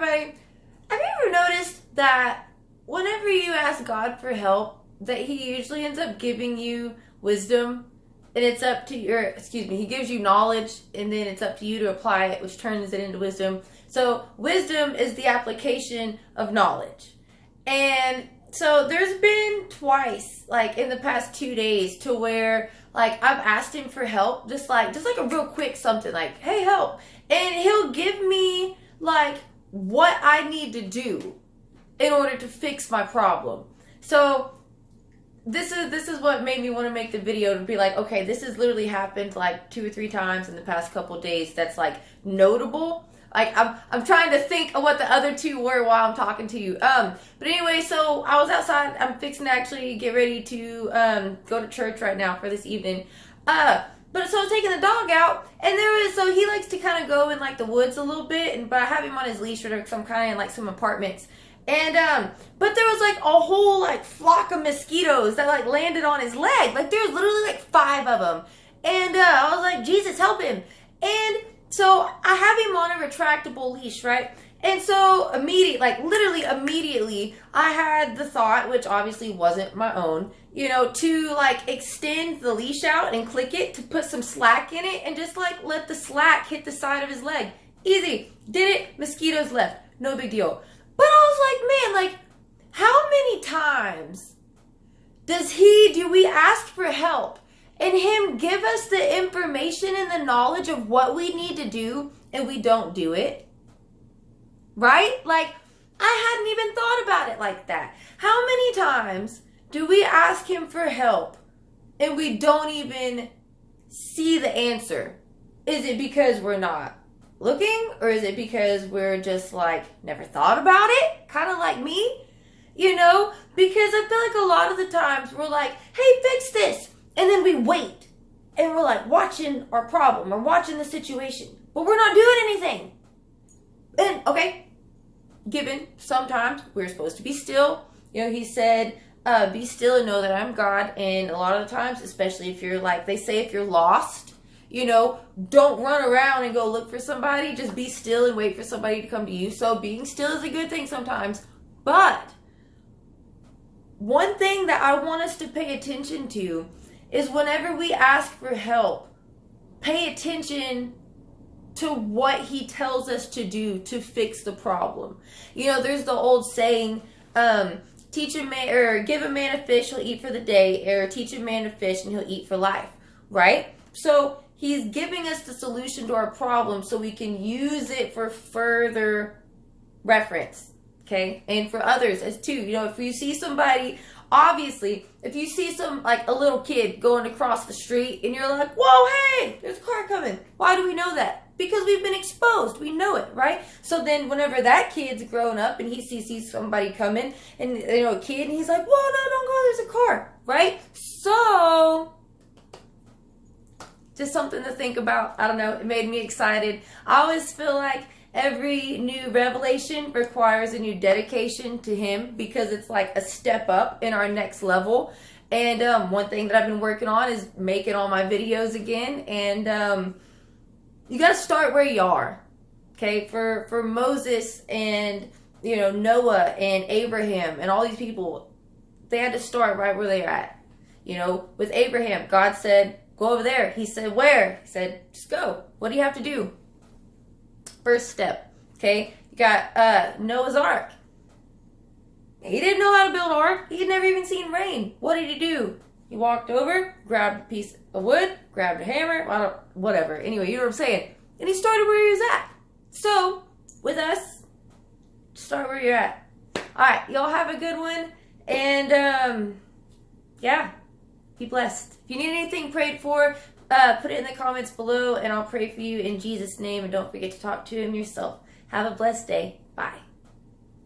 everybody. Have you ever noticed that whenever you ask God for help, that He usually ends up giving you wisdom, and it's up to He gives you knowledge, and then it's up to you to apply it, which turns it into wisdom. So wisdom is the application of knowledge. And so there's been twice, like in the past 2 days, to where like I've asked Him for help, just like a real quick something, like, hey, help. And He'll give me like what I need to do in order to fix my problem. So this is what made me want to make the video, to be like, okay, this has literally happened like 2 or 3 times in the past couple of days that's like notable. Like I'm trying to think of what the other 2 were while I'm talking to you. But anyway, so I was outside. I'm fixing to actually get ready to go to church right now for this evening. But so I was taking the dog out, and so he likes to kind of go in like the woods a little bit, but I have him on his leash because I'm kind of in like some apartments. And but there was like a whole like flock of mosquitoes that like landed on his leg. Like there was literally like 5 of them. And I was like, Jesus, help him. And so I have him on a retractable leash, right? And so literally immediately, I had the thought, which obviously wasn't my own, to like extend the leash out and click it to put some slack in it and just like let the slack hit the side of his leg. Easy. Did it. Mosquitoes left. No big deal. But I was like, man, like how many times do we ask for help and Him give us the information and the knowledge of what we need to do and we don't do it? Right? Like, I hadn't even thought about it like that. How many times do we ask Him for help and we don't even see the answer? Is it because we're not looking, or is it because we're just like never thought about it? Kind of like me, because I feel like a lot of the times we're like, hey, fix this. And then we wait and we're like watching our problem or watching the situation, but we're not doing anything. And okay, given sometimes we're supposed to be still, He said, be still and know that I'm God. And a lot of the times, especially if you're like, they say if you're lost, don't run around and go look for somebody. Just be still and wait for somebody to come to you. So being still is a good thing sometimes. But one thing that I want us to pay attention to is whenever we ask for help, pay attention to what He tells us to do to fix the problem. There's the old saying, teach a man, or give a man a fish, he'll eat for the day, or teach a man to fish and he'll eat for life, right? So He's giving us the solution to our problem so we can use it for further reference, okay? And for others as too. If you see somebody, obviously, if you see a little kid going across the street and you're like, whoa, hey, there's a car coming. Why do we know that? Because we've been exposed. We know it, right? So then whenever that kid's grown up and he sees somebody coming and, a kid, and he's like, whoa, no, don't go, there's a car, right? So just something to think about. I don't know. It made me excited. I always feel like every new revelation requires a new dedication to Him, because it's like a step up in our next level. And one thing that I've been working on is making all my videos again. And you got to start where you are. Okay, for Moses and Noah and Abraham and all these people, they had to start right where they're at. With Abraham, God said, go over there. He said, where? He said, just go. What do you have to do? First step. Okay, you got Noah's Ark. He didn't know how to build an ark. He had never even seen rain. What did he do? He walked over, grabbed a piece of wood, grabbed a hammer, whatever. Anyway, you know what I'm saying. And he started where he was at. So, with us, start where you're at. Alright, y'all have a good one. And, yeah, be blessed. If you need anything prayed for, put it in the comments below, and I'll pray for you in Jesus' name. And don't forget to talk to Him yourself. Have a blessed day. Bye.